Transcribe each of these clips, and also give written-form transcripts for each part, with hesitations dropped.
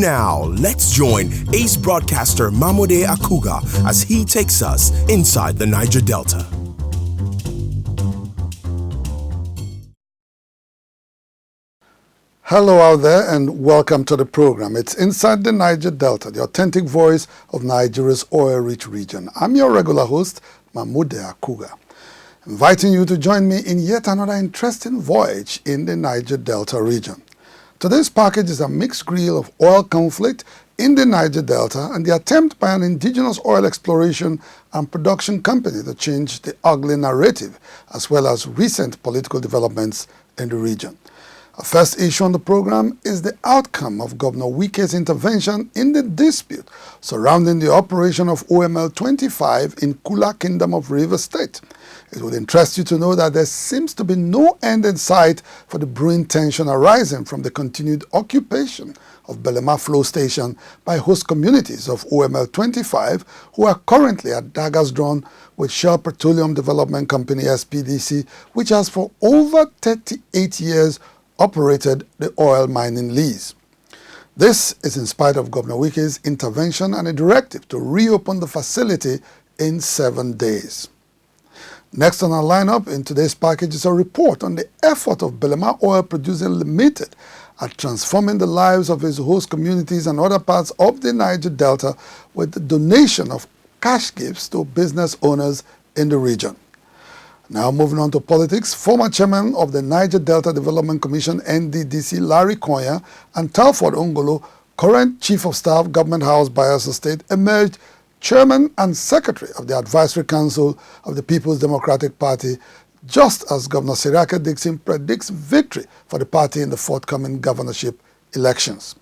Now, let's join ace broadcaster Mamode Akugha as he takes us inside the Niger Delta. Hello out there and welcome to the program. It's Inside the Niger Delta, the authentic voice of Nigeria's oil-rich region. I'm your regular host, Mamode Akugha, inviting you to join me in yet another interesting voyage in the Niger Delta region. Today's package is a mixed reel of oil conflict in the Niger Delta and the attempt by an indigenous oil exploration and production company to change the ugly narrative, as well as recent political developments in the region. Our first issue on the program is the outcome of Governor Wike's intervention in the dispute surrounding the operation of OML 25 in Kula Kingdom of Rivers State. It will interest you to know that there seems to be no end in sight for the brewing tension arising from the continued occupation of Belema flow station by host communities of OML 25 who are currently at daggers drawn with Shell Petroleum Development Company SPDC, which has for over 38 years operated the oil mining lease. This is in spite of Governor Wike's intervention and a directive to reopen the facility in 7 days. Next on our lineup in today's package is a report on the effort of Belemaoil Producing Limited at transforming the lives of its host communities and other parts of the Niger Delta with the donation of cash gifts to business owners in the region. Now moving on to politics, former chairman of the Niger Delta Development Commission NDDC Larry Konya and Telford Ongolo, current Chief of Staff, Government House, Bayelsa State, emerged Chairman and Secretary of the Advisory Council of the People's Democratic Party, just as Governor Seriake Dickson predicts victory for the party in the forthcoming governorship elections.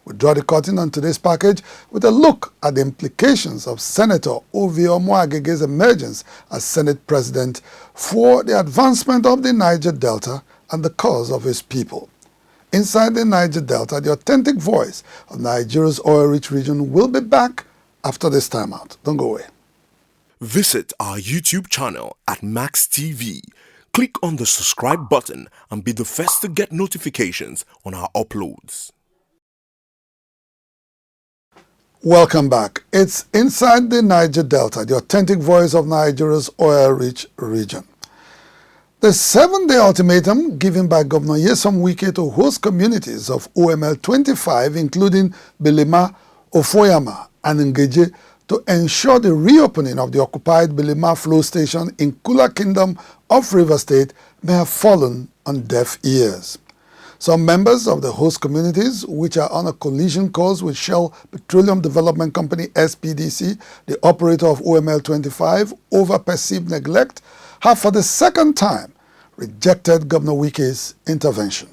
We draw the curtain on today's package with a look at the implications of Senator Offion-ama's emergence as Senate President for the advancement of the Niger Delta and the cause of his people. Inside the Niger Delta, the authentic voice of Nigeria's oil-rich region will be back after this time out. Don't go away. Visit our YouTube channel at Max TV. Click on the subscribe button and be the first to get notifications on our uploads. Welcome back. It's Inside the Niger Delta, the authentic voice of Nigeria's oil-rich region. The 7-day ultimatum given by Governor Nyesom Wike to host communities of OML 25, including Belema, Offion-ama, and Ndeje, to ensure the reopening of the occupied Belema flow station in Kula Kingdom of Rivers State may have fallen on deaf ears. Some members of the host communities, which are on a collision course with Shell Petroleum Development Company SPDC, the operator of OML 25, over perceived neglect, have for the second time rejected Governor Wike's intervention.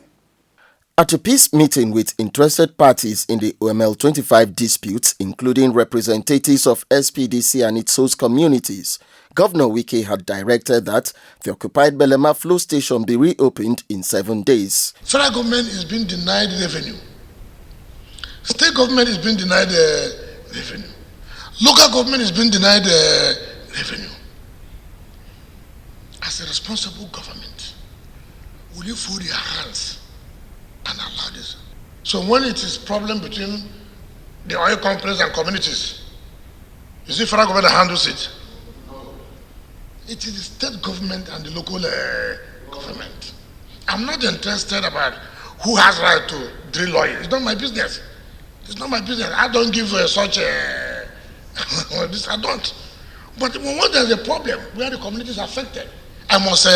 At a peace meeting with interested parties in the OML 25 disputes, including representatives of SPDC and its host communities, Governor Wike had directed that the occupied Belema flow station be reopened in 7 days. Federal government is being denied revenue. State government is being denied revenue. Local government is being denied revenue. As a responsible government, will you fold your hands and allow this? So when it is problem between the oil companies and communities, is it federal government that handles it? It is the state government and the local government. I'm not interested about who has right to drill oil. It's not my business. It's not my business. I don't give such a this. I don't. But when there's a problem where the community is affected, I must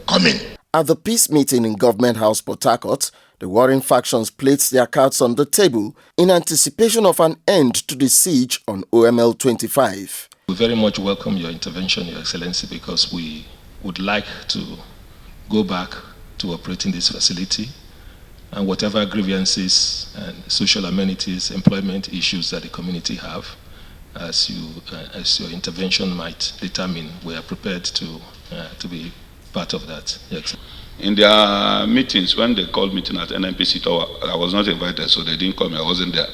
come in. At the peace meeting in Government House, Port Harcourt, the warring factions placed their cards on the table in anticipation of an end to the siege on OML 25. We very much welcome your intervention, Your Excellency, because we would like to go back to operating this facility and whatever grievances and social amenities, employment issues that the community have, as your intervention might determine, we are prepared to be part of that. Yes. In their meetings, when they called meeting at NNPC Tower, I was not invited, so they didn't call me. I wasn't there.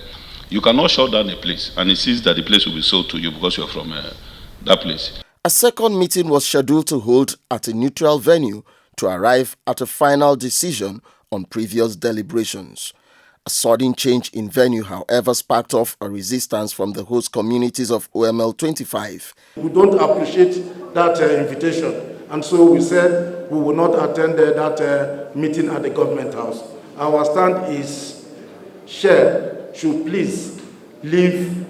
You cannot shut down a place, and it sees that the place will be sold to you because you're from that place. A second meeting was scheduled to hold at a neutral venue to arrive at a final decision on previous deliberations. A sudden change in venue, however, sparked off a resistance from the host communities of OML 25. We don't appreciate that invitation, and so we said we will not attend that meeting at the government house. Our stand is Shell should please leave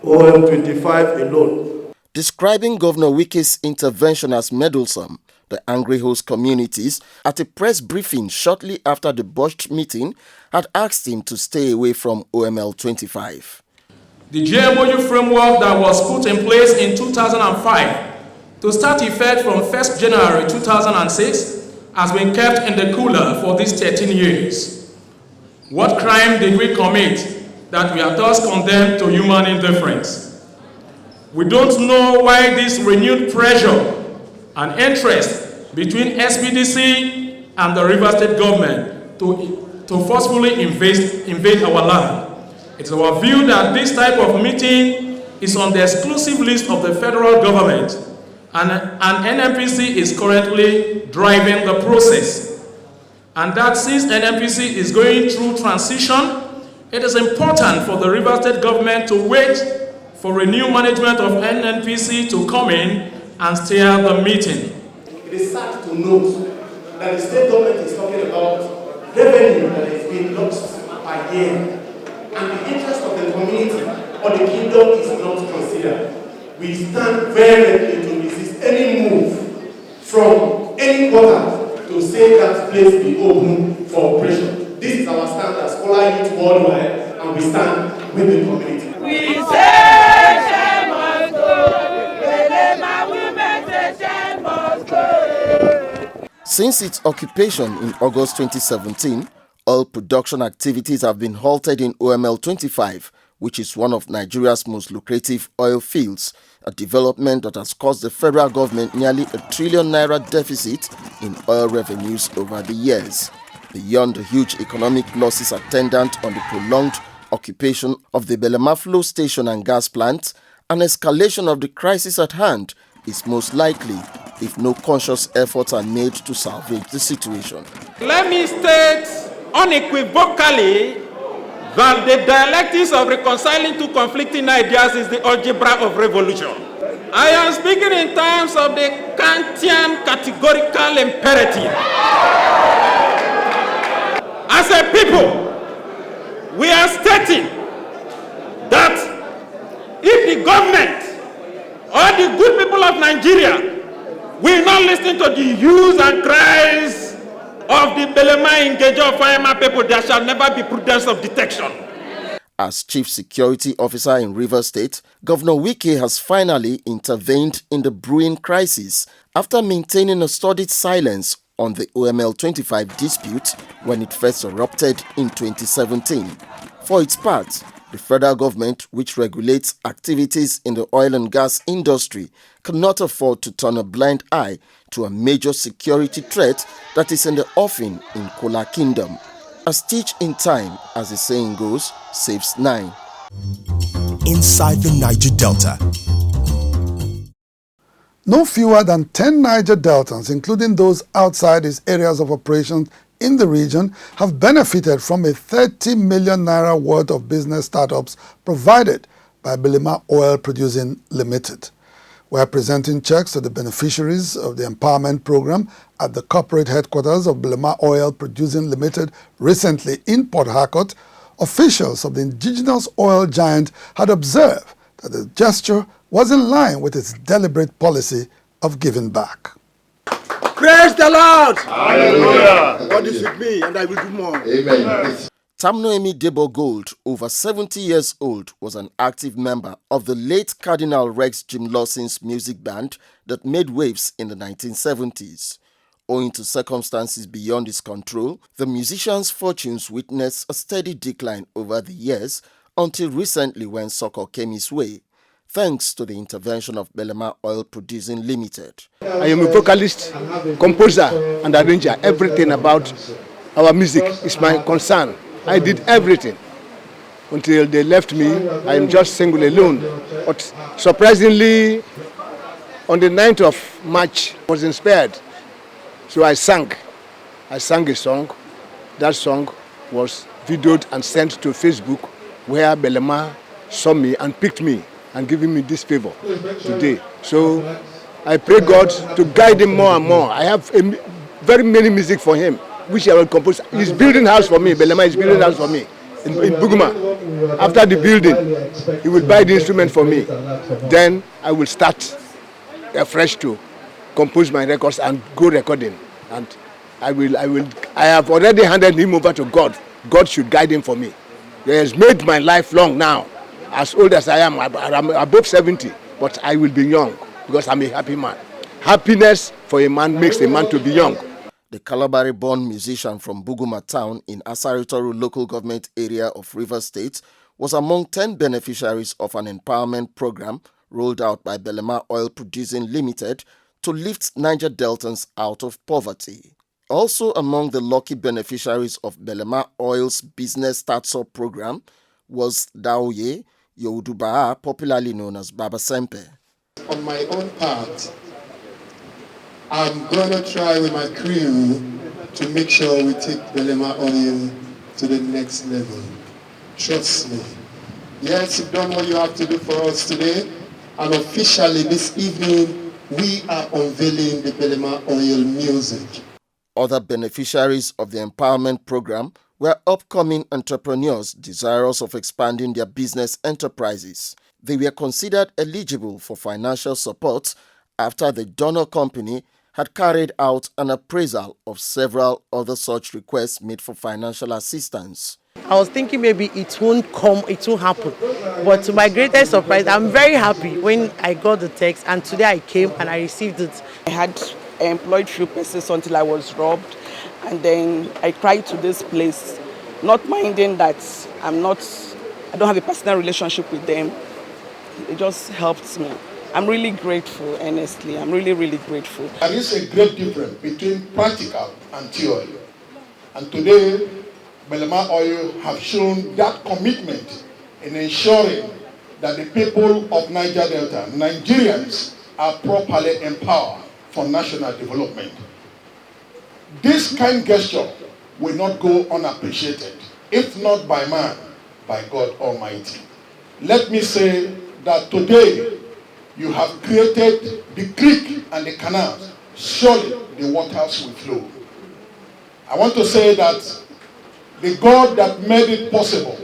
OML 25 alone. Describing Governor Wike's intervention as meddlesome, the angry host communities, at a press briefing shortly after the botched meeting, had asked him to stay away from OML 25. The GMOU framework that was put in place in 2005 to start effect from 1st January 2006 has been kept in the cooler for these 13 years. What crime did we commit that we are thus condemned to human indifference? We don't know why this renewed pressure and interest between SPDC and the River State government to forcefully invade our land. It's our view that this type of meeting is on the exclusive list of the federal government, and NNPC is currently driving the process. And that since NNPC is going through transition, it is important for the River State government to wait for a new management of NNPC to come in and steer the meeting. It is sad to note that the state government is talking about revenue that is being lost per year, and the interest of the community or the kingdom is not considered. We stand very ready to resist any move from any quarter to say that place be open for operation. This is our stand as Scholar Youth Worldwide, and we stand with the community. We say shame must go. Belema women say shame must go. Since its occupation in August 2017, oil production activities have been halted in OML 25, which is one of Nigeria's most lucrative oil fields, a development that has caused the federal government nearly ₦1 trillion deficit in oil revenues over the years. Beyond the huge economic losses attendant on the prolonged occupation of the Belema flow station and gas plant, an escalation of the crisis at hand is most likely if no conscious efforts are made to salvage the situation. Let me state unequivocally that the dialectics of reconciling two conflicting ideas is the algebra of revolution. I am speaking in terms of the Kantian categorical imperative. As a people, we are stating that if the government or the good people of Nigeria will not listen to the hues and cries of the Belema Offion-ama people, there shall never be prudence of detection. As Chief Security Officer in Rivers State, Governor Wike has finally intervened in the brewing crisis after maintaining a studied silence on the OML 25 dispute when it first erupted in 2017. For its part, the federal government, which regulates activities in the oil and gas industry, cannot afford to turn a blind eye to a major security threat that is in the offing in Kola Kingdom. A stitch in time, as the saying goes, saves 9. Inside the Niger Delta. No fewer than 10 Niger Deltans, including those outside its areas of operation in the region, have benefited from a 30 million naira worth of business startups provided by Belemaoil Producing Limited. We are presenting checks to the beneficiaries of the Empowerment Program at the corporate headquarters of Belemaoil Producing Limited recently in Port Harcourt. Officials of the indigenous oil giant had observed that the gesture was in line with its deliberate policy of giving back. Praise the Lord! Hallelujah! God is with me, and I will do more. Amen. Tamnoemi Debo Gold, over 70 years old, was an active member of the late Cardinal Rex Jim Lawson's music band that made waves in the 1970s. Owing to circumstances beyond his control, the musician's fortunes witnessed a steady decline over the years until recently when succor came his way, thanks to the intervention of Belemaoil Producing Limited. I am a vocalist, composer, and arranger. Everything about our music is my concern. I did everything. Until they left me, I am just single alone. But surprisingly, on the 9th of March, I was inspired. So I sang a song. That song was videoed and sent to Facebook, where Belema saw me and picked me and giving me this favor today. So I pray God to guide him more and more. I have very many music for him, which I will compose. He's building house for me. Belema is building house for me in Buguma. After the building, he will buy the instrument for me. Then I will start afresh to compose my records and go recording. And I have already handed him over to God. God should guide him for me. He has made my life long now. As old as I am, I'm above 70, but I will be young because I'm a happy man. Happiness for a man makes a man to be young. The Kalabari-born musician from Buguma town in Asaritoru local government area of Rivers State was among 10 beneficiaries of an empowerment program rolled out by Belemaoil Producing Limited to lift Niger Deltans out of poverty. Also among the lucky beneficiaries of Belemaoil's Business Startup program was Daoye Youdubaa, popularly known as Baba Sempe. On my own part, I'm going to try with my crew to make sure we take Belemaoil to the next level. Trust me. Yes, you've done what you have to do for us today, and officially this evening we are unveiling the Belemaoil music. Other beneficiaries of the empowerment program were upcoming entrepreneurs desirous of expanding their business enterprises. They were considered eligible for financial support after the donor company had carried out an appraisal of several other such requests made for financial assistance. I was thinking maybe it won't happen. But to my greatest surprise, I'm very happy when I got the text, and today I came and I received it. I had employed few persons until I was robbed, and then I cried to this place, not minding that I don't have a personal relationship with them. It just helped me. I'm really grateful, honestly. I'm really, really grateful. There is a great difference between practical and theory. And today, Belemaoil have shown that commitment in ensuring that the people of Niger Delta, Nigerians, are properly empowered for national development. This kind gesture will not go unappreciated, if not by man, by God Almighty. Let me say that today you have created the creek and the canals. Surely the waters will flow. I want to say that the God that made it possible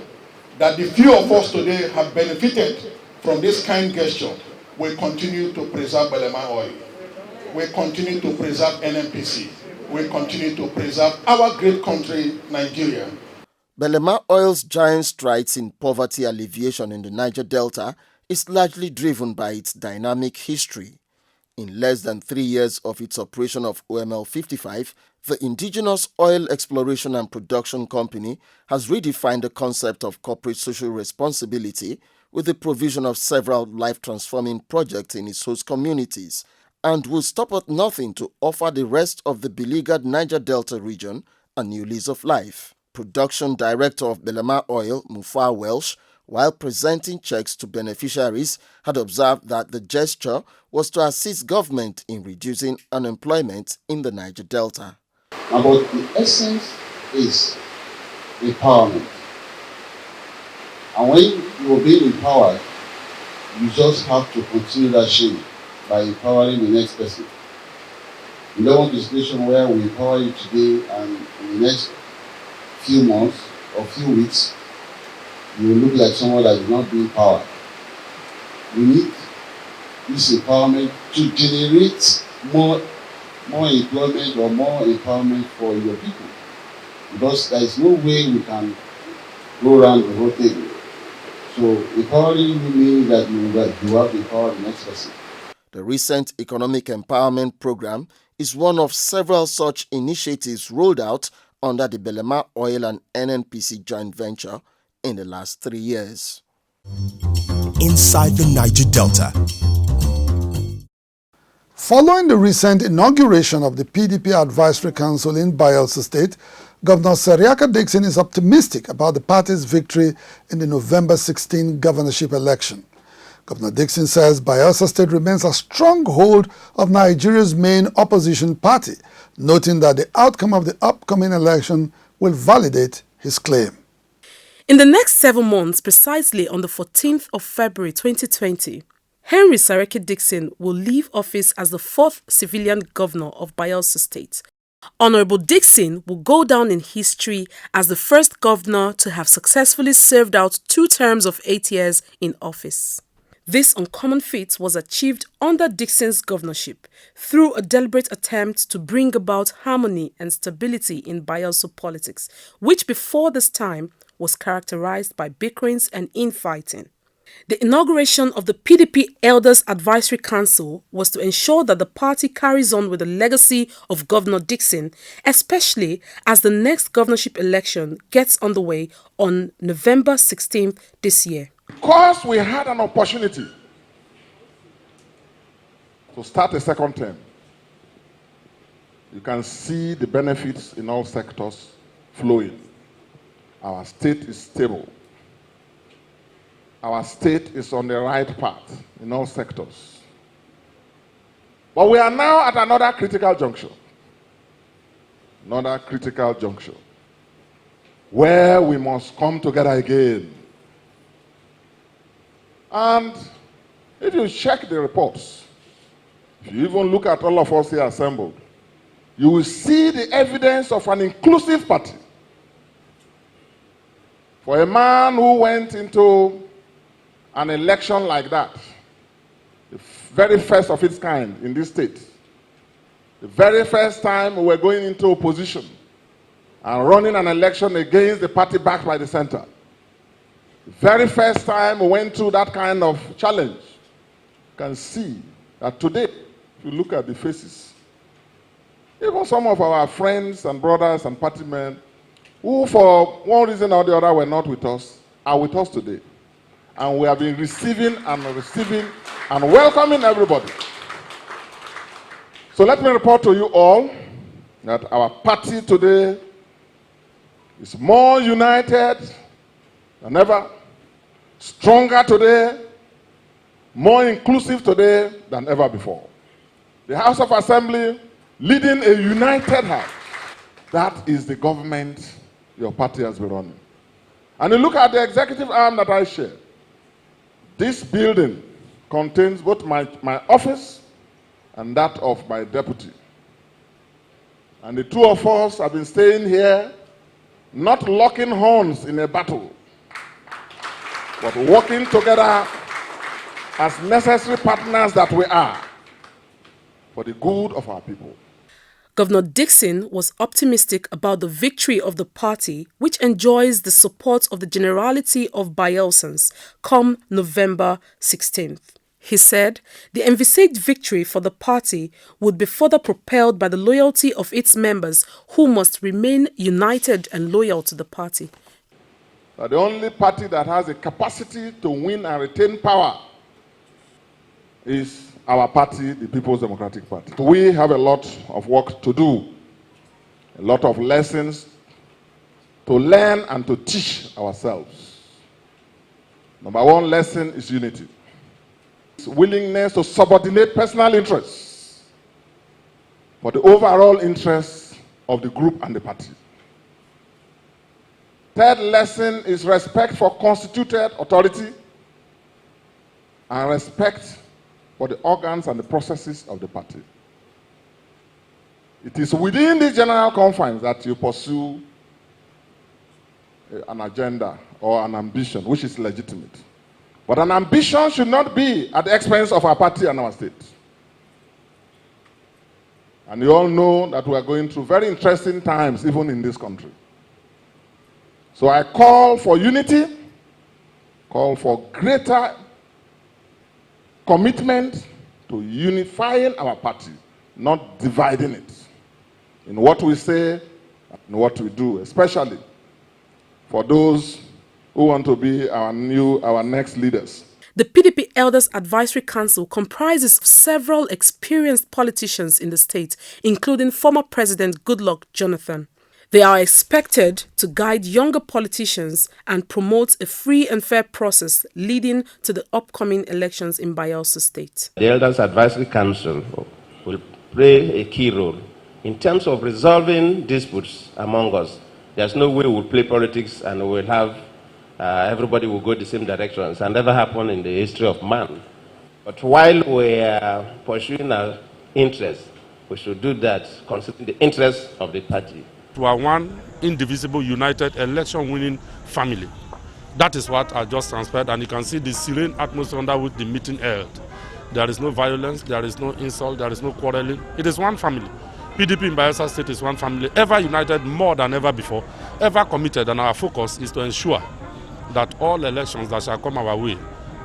that the few of us today have benefited from this kind gesture will continue to preserve Belemaoil. Will continue to preserve NNPC. Will continue to preserve our great country, Nigeria. Belemaoil's giant strides in poverty alleviation in the Niger Delta is largely driven by its dynamic history. In less than 3 years of its operation of OML 55, the Indigenous Oil Exploration and Production Company has redefined the concept of corporate social responsibility with the provision of several life-transforming projects in its host communities, and will stop at nothing to offer the rest of the beleaguered Niger Delta region a new lease of life. Production Director of Belemaoil, Mufa Welsh, while presenting checks to beneficiaries, had observed that the gesture was to assist government in reducing unemployment in the Niger Delta. But the essence is empowerment. And when you are being empowered, you just have to continue that chain by empowering the next person. You don't want a situation where we empower you today and in the next few months or few weeks, you will look like someone that is not being empowered. We need this empowerment to generate more employment or more empowerment for your people. Because there is no way we can go around the whole thing. So empowering you means that you have to empower the next person. The recent Economic Empowerment Program is one of several such initiatives rolled out under the Belemaoil and NNPC joint venture in the last 3 years. Inside the Niger Delta. Following the recent inauguration of the PDP Advisory Council in Bayelsa State, Governor Seriake Dickson is optimistic about the party's victory in the November 16 governorship election. Governor Dickson says Bayelsa State remains a stronghold of Nigeria's main opposition party, noting that the outcome of the upcoming election will validate his claim. In the next 7 months, precisely on the 14th of February 2020, Henry Seriake Dickson will leave office as the 4th civilian governor of Bayelsa State. Honorable Dickson will go down in history as the first governor to have successfully served out 2 terms of 8 years in office. This uncommon feat was achieved under Dickson's governorship through a deliberate attempt to bring about harmony and stability in Bayelsa politics, which before this time was characterized by bickerings and infighting. The inauguration of the PDP Elders Advisory Council was to ensure that the party carries on with the legacy of Governor Dickson, especially as the next governorship election gets underway on November 16th this year. Because we had an opportunity to start a second term, you can see the benefits in all sectors flowing. Our state is stable. Our state is on the right path in all sectors. But we are now at another critical juncture. Another critical juncture where we must come together again. And if you check the reports, if you even look at all of us here assembled, you will see the evidence of an inclusive party. For a man who went into an election like that, the very first of its kind in this state, the very first time we were going into opposition and running an election against the party backed by the center, the very first time we went through that kind of challenge, you can see that today, if you look at the faces, even some of our friends and brothers and partymen who for one reason or the other were not with us, are with us today. And we have been receiving and welcoming everybody. So let me report to you all that our party today is more united than ever, stronger today, more inclusive today than ever before. The House of Assembly leading a united house. That is the government your party has been running. And you look at the executive arm that I share. This building contains both my office and that of my deputy. And the two of us have been staying here, not locking horns in a battle, but working together as necessary partners that we are for the good of our people. Governor Dickson was optimistic about the victory of the party, which enjoys the support of the generality of Bayelsans come November 16th. He said the envisaged victory for the party would be further propelled by the loyalty of its members, who must remain united and loyal to the party. The only party that has a capacity to win and retain power is our party, the People's Democratic Party. We have a lot of work to do, a lot of lessons to learn and to teach ourselves. Number one lesson is unity. It's willingness to subordinate personal interests for the overall interests of the group and the party. Third lesson is respect for constituted authority and respect for the organs and the processes of the party. It is within the general confines that you pursue an agenda or an ambition which is legitimate. But an ambition should not be at the expense of our party and our state. And you all know that we are going through very interesting times even in this country. So I call for unity, call for greater commitment to unifying our party, not dividing it in what we say and what we do, especially for those who want to be our next leaders. The PDP Elders Advisory Council comprises several experienced politicians in the state, including former President Goodluck Jonathan. They are expected to guide younger politicians and promote a free and fair process leading to the upcoming elections in Bayelsa State. The Elders Advisory Council will play a key role in terms of resolving disputes among us. There's no way we'll play politics and we'll have everybody will go the same directions, and never happened in the history of man. But while we are pursuing our interests, we should do that considering the interests of the party. We are one indivisible, united, election-winning family. That is what I just transpired, and you can see the serene atmosphere under which the meeting held. There is no violence, there is no insult, there is no quarreling. It is one family. PDP in Bayelsa State is one family, ever united more than ever before, ever committed, and our focus is to ensure that all elections that shall come our way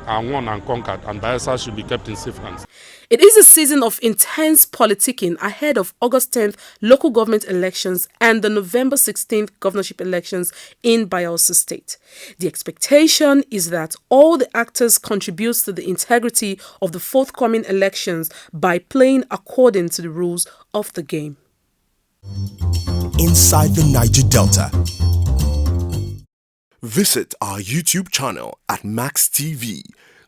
are won and conquered, and Bayelsa should be kept in safe hands. It is a season of intense politicking ahead of August 10th local government elections and the November 16th governorship elections in Bayelsa State. The expectation is that all the actors contribute to the integrity of the forthcoming elections by playing according to the rules of the game. Inside the Niger Delta. Visit our YouTube channel at Max TV.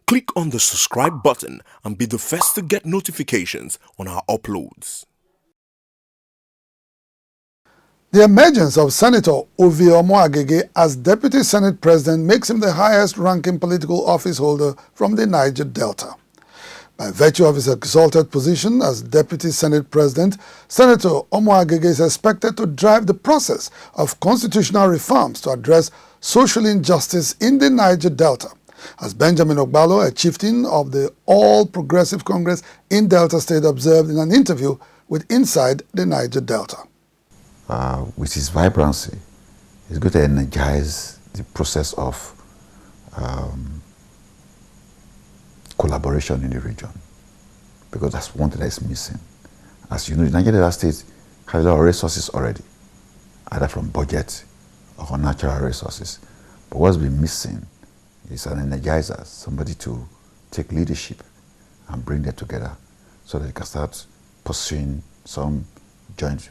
Click on the subscribe button and be the first to get notifications on our uploads. The emergence of Senator Offion-ama as Deputy Senate President makes him the highest-ranking political office holder from the Niger Delta. By virtue of his exalted position as Deputy Senate President, Senator Omo-Agege is expected to drive the process of constitutional reforms to address social injustice in the Niger Delta. As Benjamin Ogbalo, a chieftain of the All Progressive Congress in Delta State, observed in an interview with Inside the Niger Delta. With his vibrancy, he's going to energize the process of collaboration in the region, because that's one thing that is missing. As you know, the Niger Delta State has a lot of resources already, either from budget or from natural resources. But what's been missing is an energizer, somebody to take leadership and bring them together so that they can start pursuing some joint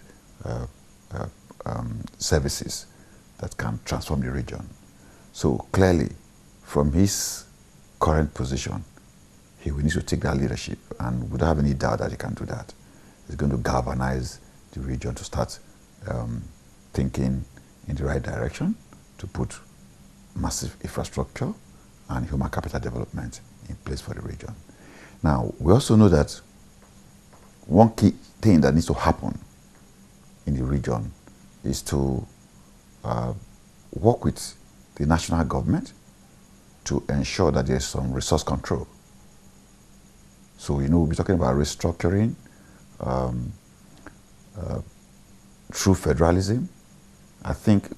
services that can transform the region. So clearly, from his current position, he will need to take that leadership, and without having any doubt that he can do that. He's going to galvanize the region to start thinking in the right direction, to put massive infrastructure and human capital development in place for the region. Now, we also know that one key thing that needs to happen in the region is to work with the national government to ensure that there's some resource control. So, you know, we'll be talking about restructuring through federalism. I think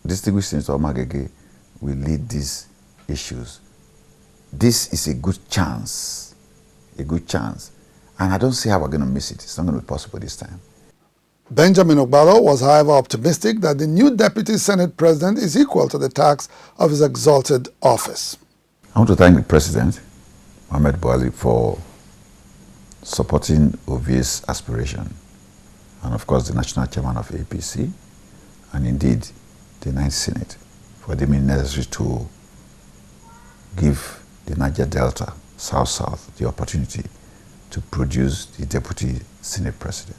distinguished Senator Omo-Agege will lead these issues. This is a good chance, and I don't see how we're going to miss it. It's not going to be possible this time. Benjamin Ogbalo was, however, optimistic that the new Deputy Senate President is equal to the task of his exalted office. I want to thank the President, Mamode Akugha, for supporting Ovi's aspiration, and of course the National Chairman of APC, and indeed the 9th Senate, for deeming it necessary to give the Niger Delta, South-South, the opportunity to produce the Deputy Senate President,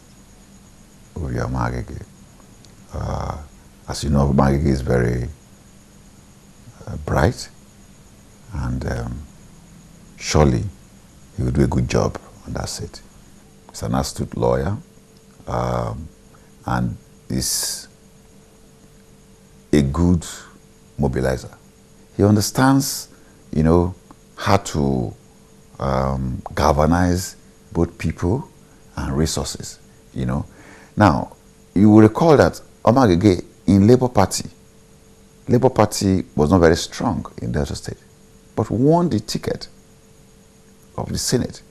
Offion-ama. As you know, Omo-Agege is very bright, and surely he will do a good job on that seat. He's an astute lawyer, and is a good mobilizer. He understands, you know, how to galvanize both people and resources, you know. Now, you will recall that Omo-Agege in Labour Party was not very strong in Delta State, but won the ticket of the Senate.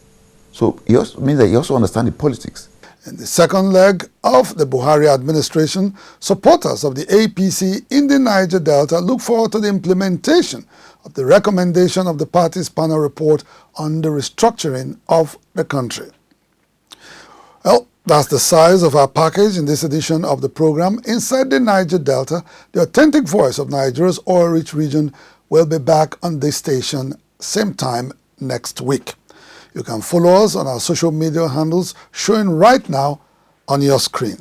So it also means that he also understands the politics. In the second leg of the Buhari administration, supporters of the APC in the Niger Delta look forward to the implementation of the recommendation of the party's panel report on the restructuring of the country. Well, that's the size of our package in this edition of the program. Inside the Niger Delta, the authentic voice of Nigeria's oil-rich region will be back on this station same time next week. You can follow us on our social media handles showing right now on your screen.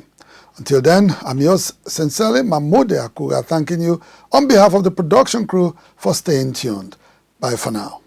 Until then, I'm yours sincerely, Mamode Akugha, thanking you on behalf of the production crew for staying tuned. Bye for now.